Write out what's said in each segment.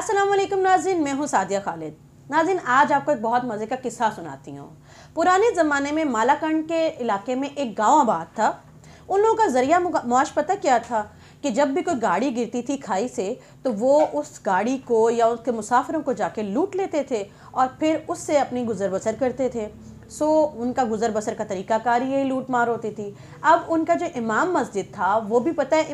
अस्सलाम वालेकुम नाज़रीन, मैं हूँ सादिया खालिद। नाज़रीन, आज आपको एक बहुत मज़े का किस्सा सुनाती हूँ। पुराने ज़माने में मालाकंड के इलाके में एक गांव आबाद था। उन लोगों का ज़रिया मुआश पता क्या था कि जब भी कोई गाड़ी गिरती थी खाई से तो वो उस गाड़ी को या उसके मुसाफिरों को जाके लूट लेते थे और फिर उससे अपनी गुजर बसर करते थे। उनका गुजर बसर का तरीक़ाकार यही लूट मार होती थी। अब उनका जो इमाम मस्जिद था वो भी पता है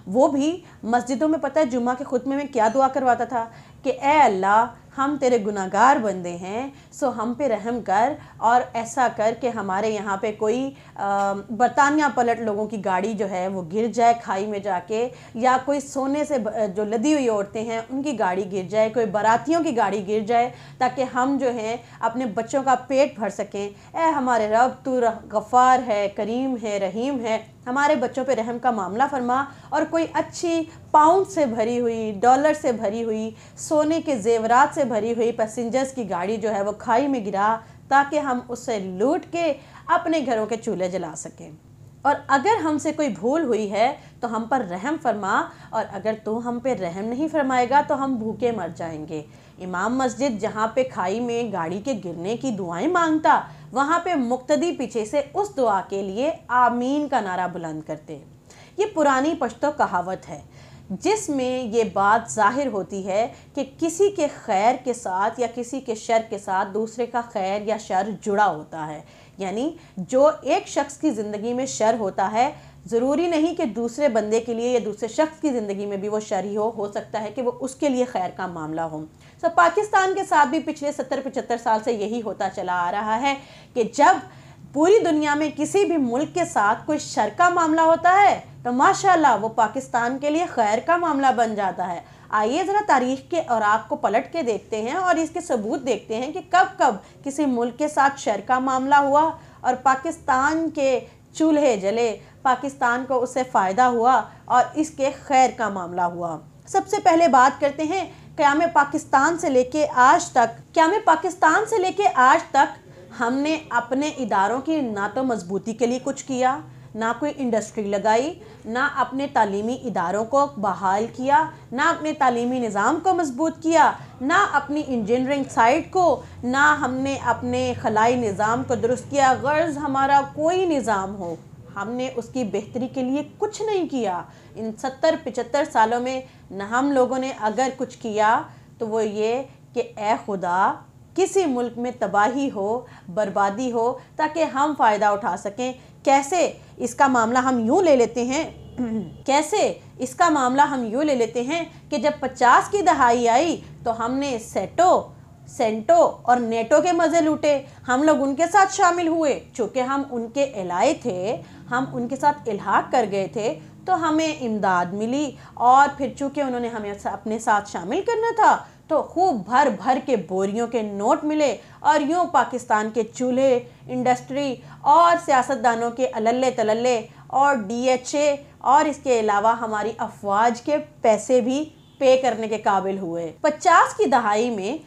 वो भी मस्जिदों में पता है जुम्मा के खुतबे में क्या दुआ करवाता था कि ए अल्लाह, हम तेरे गुनाहगार बंदे हैं, सो हम पे रहम कर और ऐसा कर कि हमारे यहाँ पे कोई बरतानिया पलट लोगों की गाड़ी जो है वो गिर जाए खाई में जाके, या कोई सोने से जो लदी हुई औरतें हैं उनकी गाड़ी गिर जाए, कोई बारातियों की गाड़ी गिर जाए, ताकि हम जो हैं अपने बच्चों का पेट भर सकें। ए हमारे रब, तू गफ़ार है, करीम है, रहीम है, हमारे बच्चों पे रहम का मामला फरमा और कोई अच्छी पाउंड से भरी हुई, डॉलर से भरी हुई, सोने के जेवरात से भरी हुई पैसेंजर्स की गाड़ी जो है वो खाई में गिरा, ताकि हम उससे लूट के अपने घरों के चूल्हे जला सकें। और अगर हमसे कोई भूल हुई है तो हम पर रहम फरमा, और अगर तू हम पे रहम नहीं फरमाएगा तो हम भूखे मर जाएंगे। इमाम मस्जिद जहाँ पे खाई में गाड़ी के गिरने की दुआएं मांगता, वहाँ पे मुक्तदी पीछे से उस दुआ के लिए आमीन का नारा बुलंद करते। ये पुरानी पश्तो कहावत है जिसमें ये बात जाहिर होती है कि किसी के खैर के साथ या किसी के शर के साथ दूसरे का खैर या शर जुड़ा होता है। यानी जो एक शख्स की ज़िंदगी में शर होता है, ज़रूरी नहीं कि दूसरे बंदे के लिए या दूसरे शख्स की ज़िंदगी में भी वो शर ही हो सकता है कि वो उसके लिए खैर का मामला हो। पाकिस्तान के साथ भी पिछले 70-75 साल से यही होता चला आ रहा है कि जब पूरी दुनिया में किसी भी मुल्क के साथ कोई शर का मामला होता है तो माशाल्लाह वो पाकिस्तान के लिए खैर का मामला बन जाता है। आइए ज़रा तारीख़ के औराक को पलट के देखते हैं और इसके सबूत देखते हैं कि कब कब किसी मुल्क के साथ शर का मामला हुआ और पाकिस्तान के चूल्हे जले, पाकिस्तान को उससे फ़ायदा हुआ और इसके खैर का मामला हुआ। सबसे पहले बात करते हैं क़याम पाकिस्तान से लेके आज तक हमने अपने इदारों की ना तो मजबूती के लिए कुछ किया, ना कोई इंडस्ट्री लगाई, ना अपने तालीमी इदारों को बहाल किया, ना अपने तालीमी निज़ाम को मजबूत किया, ना अपनी इंजीनियरिंग साइड को, ना हमने अपने खलाई निज़ाम को दुरुस्त किया। गर्ज़ हमारा कोई निज़ाम हो, हमने उसकी बेहतरी के लिए कुछ नहीं किया। इन 70-75 सालों में न हम लोगों ने अगर कुछ किया तो वो ये कि ए खुदा, किसी मुल्क में तबाही हो, बर्बादी हो, ताकि हम फ़ायदा उठा सकें। कैसे इसका मामला हम यूँ ले लेते हैं कि जब 50 की दहाई आई तो हमने सेंटो और नेटो के मज़े लूटे। हम लोग उनके साथ शामिल हुए, चूँकि हम उनके एलाए थे, हम उनके साथ इल्हाक कर गए थे, तो हमें इमदाद मिली। और फिर चूँकि उन्होंने हमें अपने साथ शामिल करना था तो खूब भर भर के बोरियों के नोट मिले और यूँ पाकिस्तान के चूल्हे, इंडस्ट्री और सियासतदानों के अल्ले तलल्ले और DHA और इसके अलावा हमारी अफवाज के पैसे भी पे करने के काबिल हुए। 50 की दहाई में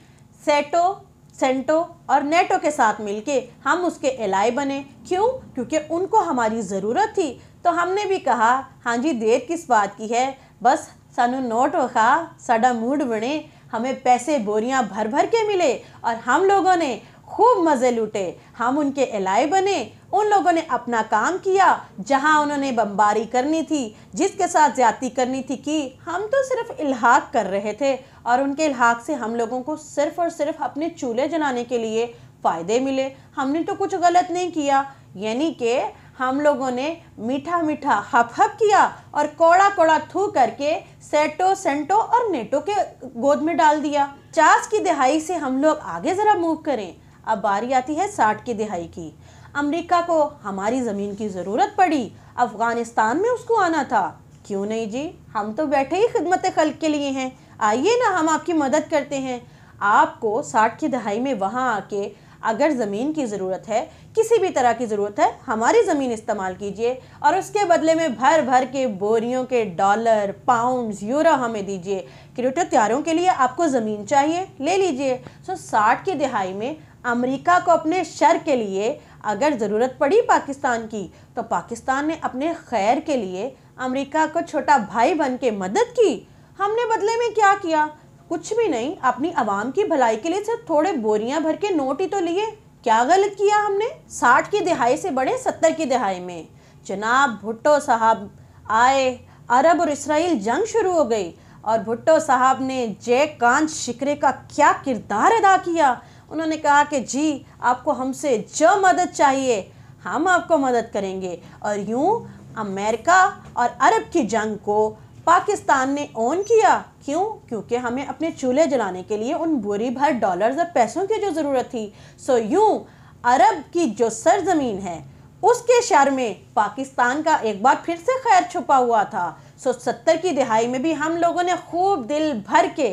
सेंटो और नेटो के साथ मिलके हम उसके एलाई बने। क्यों? क्योंकि उनको हमारी ज़रूरत थी। तो हमने भी कहा, हाँ जी, देर किस बात की है, बस सानू नोट वखा, साडा मूड बने, हमें पैसे बोरियां भर भर के मिले और हम लोगों ने खूब मज़े लूटे। हम उनके एलाई बने, उन लोगों ने अपना काम किया। जहां उन्होंने बमबारी करनी थी, जिसके साथ ज़्यादती करनी थी की, हम तो सिर्फ इल्हाक कर रहे थे और उनके इल्हाक से हम लोगों को सिर्फ और सिर्फ अपने चूल्हे जलाने के लिए फ़ायदे मिले। हमने तो कुछ गलत नहीं किया। यानी कि हम लोगों ने मीठा मीठा हप हप किया और कोड़ा कोड़ा थू करके सेंटो और नेटो के गोद में डाल दिया। 50 की दहाई से हम लोग आगे ज़रा मूव करें। अब बारी आती है 60 की दहाई की। अमेरिका को हमारी ज़मीन की ज़रूरत पड़ी, अफ़गानिस्तान में उसको आना था। क्यों नहीं जी, हम तो बैठे ही खिदमत खल्क के लिए हैं, आइए ना हम आपकी मदद करते हैं। आपको 60 की दहाई में वहाँ आके अगर ज़मीन की ज़रूरत है, किसी भी तरह की ज़रूरत है, हमारी ज़मीन इस्तेमाल कीजिए और उसके बदले में भर भर के बोरियों के डॉलर, पाउंड्स, यूरो हमें दीजिए। क्योंकि त्यारों के लिए आपको ज़मीन चाहिए, ले लीजिए। 60 की दहाई में अमेरिका को अपने शर के लिए अगर ज़रूरत पड़ी पाकिस्तान की, तो पाकिस्तान ने अपने खैर के लिए अमेरिका को छोटा भाई बन के मदद की। हमने बदले में क्या किया? कुछ भी नहीं, अपनी आवाम की भलाई के लिए सिर्फ थोड़े बोरियां भर के नोट ही तो लिए। क्या गलत किया हमने? 60 की दिहाई से बड़े 70 की दिहाई में जनाब भुट्टो साहब आए, अरब और इसराइल जंग शुरू हो गई और भुट्टो साहब ने जयकांत शिकरे का क्या किरदार अदा किया। उन्होंने कहा कि जी आपको हमसे जो मदद चाहिए हम आपको मदद करेंगे, और यूं अमेरिका और अरब की जंग को पाकिस्तान ने ऑन किया। क्यों? क्योंकि हमें अपने चूल्हे जलाने के लिए उन बोरी भर डॉलर्स और पैसों की जो ज़रूरत थी। सो यूं अरब की जो सरजमीन है उसके शर में पाकिस्तान का एक बार फिर से खैर छुपा हुआ था। सो 70 की दिहाई में भी हम लोगों ने खूब दिल भर के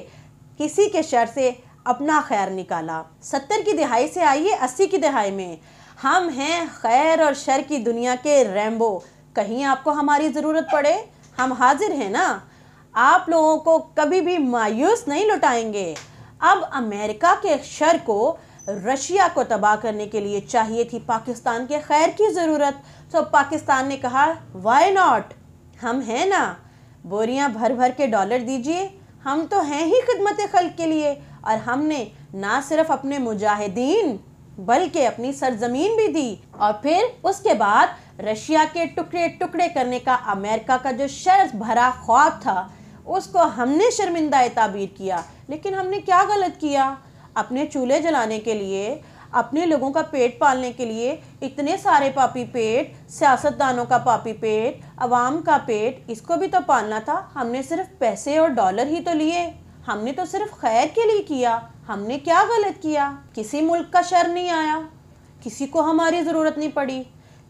किसी के शर से अपना खैर निकाला। 70 की दिहाई से आइए 80 की दिहाई में, हम हैं खैर और शर की दुनिया के रैम्बो। कहीं आपको हमारी ज़रूरत पड़े हम हाजिर हैं ना। आप लोगों को कभी भी मायूस नहीं लुटाएंगे। अब अमेरिका के शर को रशिया को तबाह करने के लिए चाहिए थी पाकिस्तान के खैर की ज़रूरत। तो पाकिस्तान ने कहा वाई नॉट, हम हैं ना, बोरियां भर भर के डॉलर दीजिए, हम तो हैं ही खिदमत खल्क के लिए। और हमने ना सिर्फ अपने मुजाहिदीन बल्कि अपनी सरजमीन भी दी। और फिर उसके बाद रशिया के टुकड़े टुकड़े करने का अमेरिका का जो शर्त भरा ख्वाब था उसको हमने शर्मिंदा ताबीर किया। लेकिन हमने क्या गलत किया? अपने चूल्हे जलाने के लिए, अपने लोगों का पेट पालने के लिए इतने सारे पापी पेट, सियासतदानों का पापी पेट, अवाम का पेट, इसको भी तो पालना था। हमने सिर्फ पैसे और डॉलर ही तो लिए, हमने तो सिर्फ खैर के लिए किया। हमने क्या गलत किया? किसी मुल्क का शर नहीं आया, किसी को हमारी ज़रूरत नहीं पड़ी।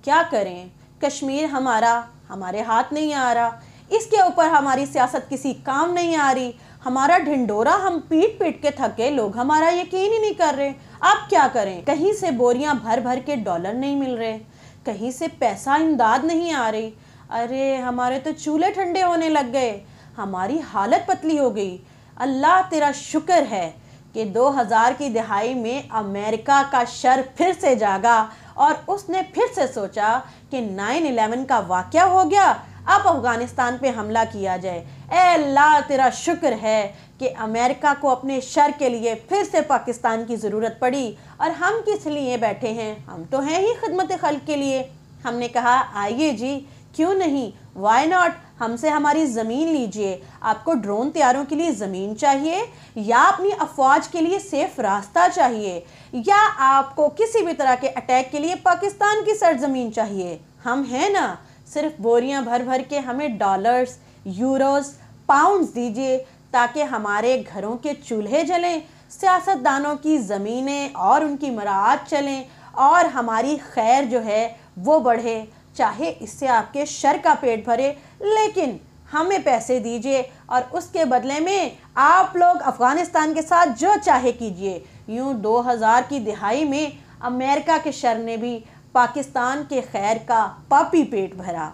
क्या करें? कश्मीर हमारे हाथ नहीं आ रहा, इसके ऊपर हमारी सियासत किसी काम नहीं आ रही, हमारा ढिंडोरा हम पीट पीट के थके, लोग हमारा यकीन ही नहीं कर रहे। अब क्या करें? कहीं से बोरियां भर भर के डॉलर नहीं मिल रहे, कहीं से पैसा इमदाद नहीं आ रही। अरे हमारे तो चूल्हे ठंडे होने लग गए, हमारी हालत पतली हो गई। अल्लाह तेरा शुक्र है कि 2000 की दिहाई में अमेरिका का शर फिर से जागा और उसने फिर से सोचा कि 9/11 का वाक़या हो गया, अब अफ़गानिस्तान पे हमला किया जाए। ए अल्लाह तेरा शुक्र है कि अमेरिका को अपने शर के लिए फिर से पाकिस्तान की ज़रूरत पड़ी। और हम किस लिए बैठे हैं? हम तो हैं ही खिदमत खल्क के लिए। हमने कहा आइए जी, क्यों नहीं, वाई नॉट, हमसे हमारी ज़मीन लीजिए। आपको ड्रोन तैयारों के लिए ज़मीन चाहिए, या अपनी अफवाज के लिए सेफ रास्ता चाहिए, या आपको किसी भी तरह के अटैक के लिए पाकिस्तान की सरजमीन चाहिए? हम हैं ना। सिर्फ बोरियां भर भर के हमें डॉलर्स, यूरोस, पाउंड्स दीजिए ताकि हमारे घरों के चूल्हे जलें, सियासतदानों की ज़मीनें और उनकी मराहत चलें, और हमारी खैर जो है वो बढ़े। चाहे इससे आपके शर का पेट भरे, लेकिन हमें पैसे दीजिए और उसके बदले में आप लोग अफ़गानिस्तान के साथ जो चाहे कीजिए। यूँ 2000 की दिहाई में अमेरिका के शर ने भी पाकिस्तान के खैर का पापी पेट भरा।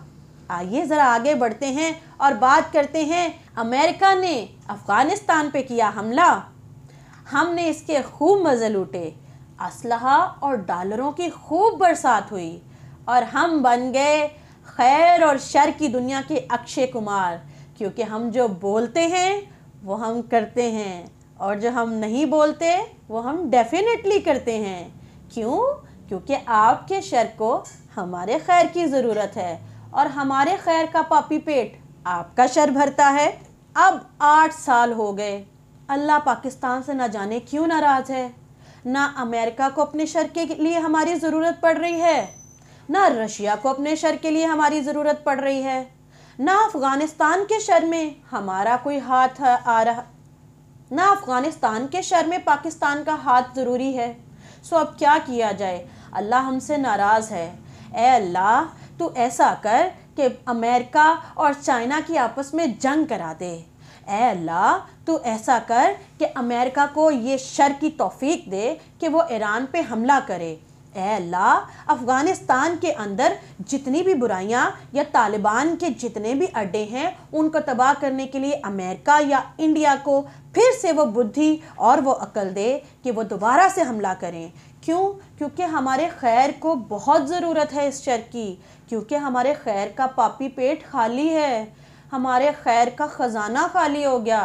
आइए ज़रा आगे बढ़ते हैं और बात करते हैं अमेरिका ने अफ़गानिस्तान पे किया हमला, हमने इसके खूब मज़े लूटे, असलहा और डॉलरों की खूब बरसात हुई और हम बन गए खैर और शर की दुनिया के अक्षय कुमार। क्योंकि हम जो बोलते हैं वो हम करते हैं, और जो हम नहीं बोलते वो हम डेफिनेटली करते हैं। क्यों? क्योंकि आपके शर को हमारे खैर की ज़रूरत है और हमारे खैर का पापी पेट आपका शर भरता है। अब 8 साल हो गए, अल्लाह पाकिस्तान से ना जाने क्यों नाराज़ है। ना अमेरिका को अपने शर के लिए हमारी ज़रूरत पड़ रही है, ना रशिया को अपने शर के लिए हमारी ज़रूरत पड़ रही है, ना अफ़गानिस्तान के शर में हमारा कोई हाथ आ रहा, ना अफ़गानिस्तान के शर में पाकिस्तान का हाथ ज़रूरी है। सो अब क्या किया जाए? अल्लाह हमसे नाराज़ है। ए अल्लाह, तू ऐसा कर कि अमेरिका और चाइना की आपस में जंग करा दे। ए अल्लाह, तू ऐसा कर कि अमेरिका को ये शर की तौफीक दे कि वो ईरान पे हमला करे। ए अल्लाह, अफ़गानिस्तान के अंदर जितनी भी बुराइयां या तालिबान के जितने भी अड्डे हैं उनको तबाह करने के लिए अमेरिका या इंडिया को फिर से वो बुद्धि और वो अक्ल दे कि वो दोबारा से हमला करें। क्यों? क्योंकि हमारे खैर को बहुत ज़रूरत है इस शर की, क्योंकि हमारे खैर का पापी पेट खाली है, हमारे खैर का ख़जाना खाली हो गया,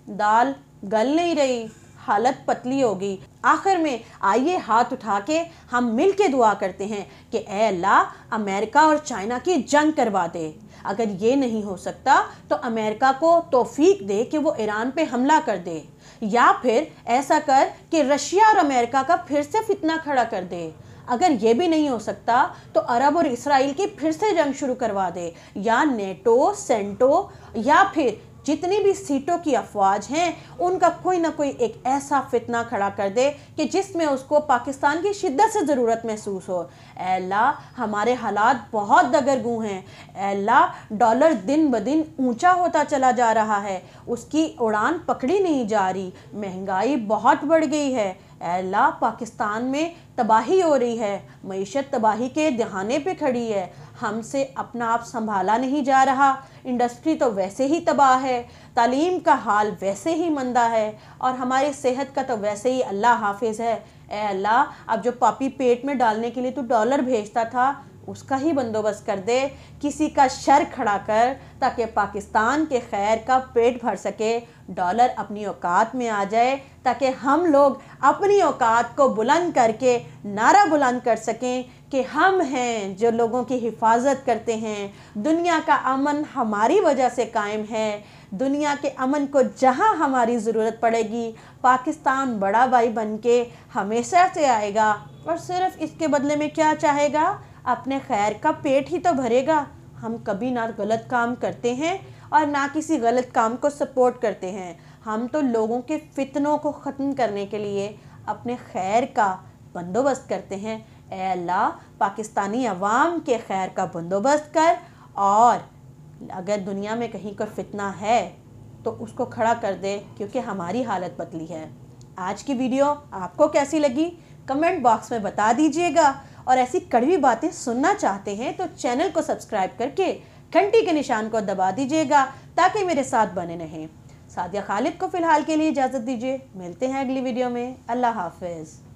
दाल गल नहीं रही, हालत पतली हो गई। आखिर में आइए हाथ उठा के हम मिल के दुआ करते हैं कि ए अल्लाह, अमेरिका और चाइना की जंग करवा दे। अगर ये नहीं हो सकता तो अमेरिका को तौफीक दे कि वो ईरान पे हमला कर दे, या फिर ऐसा कर कि रशिया और अमेरिका का फिर से फितना खड़ा कर दे। अगर ये भी नहीं हो सकता तो अरब और इसराइल की फिर से जंग शुरू करवा दे, या नेटो, सेंटो या फिर जितनी भी सीटों की अफवाज हैं उनका कोई ना कोई एक ऐसा फितना खड़ा कर दे कि जिसमें उसको पाकिस्तान की शिद्दत से ज़रूरत महसूस हो। ऐ अल्लाह, हमारे हालात बहुत दगरगू हैं। ऐ अल्लाह, डॉलर दिन ब दिन ऊंचा होता चला जा रहा है, उसकी उड़ान पकड़ी नहीं जा रही, महंगाई बहुत बढ़ गई है। ऐ अल्लाह, पाकिस्तान में तबाही हो रही है, मईशत तबाही के दहाने पे खड़ी है, हमसे अपना आप संभाला नहीं जा रहा, इंडस्ट्री तो वैसे ही तबाह है, तालीम का हाल वैसे ही मंदा है और हमारी सेहत का तो वैसे ही अल्लाह हाफिज़ है। ए अल्लाह, अब जो पापी पेट में डालने के लिए तू डॉलर भेजता था उसका ही बंदोबस्त कर दे, किसी का शर खड़ा कर ताकि पाकिस्तान के खैर का पेट भर सके, डॉलर अपनी औकात में आ जाए ताकि हम लोग अपनी औकात को बुलंद करके नारा बुलंद कर सकें कि हम हैं जो लोगों की हिफाजत करते हैं, दुनिया का अमन हमारी वजह से कायम है, दुनिया के अमन को जहां हमारी ज़रूरत पड़ेगी पाकिस्तान बड़ा भाई बन के हमेशा से आएगा और सिर्फ इसके बदले में क्या चाहेगा? अपने खैर का पेट ही तो भरेगा। हम कभी ना गलत काम करते हैं और ना किसी गलत काम को सपोर्ट करते हैं, हम तो लोगों के फितनों को ख़त्म करने के लिए अपने खैर का बंदोबस्त करते हैं। ए अल्लाह, पाकिस्तानी अवाम के खैर का बंदोबस्त कर और अगर दुनिया में कहीं कोई फितना है तो उसको खड़ा कर दे, क्योंकि हमारी हालत पतली है। आज की वीडियो आपको कैसी लगी कमेंट बॉक्स में बता दीजिएगा, और ऐसी कड़वी बातें सुनना चाहते हैं तो चैनल को सब्सक्राइब करके घंटी के निशान को दबा दीजिएगा ताकि मेरे साथ बने रहें। सादिया खालिद को फ़िलहाल के लिए इजाज़त दीजिए, मिलते हैं अगली वीडियो में। अल्लाह हाफ़िज़।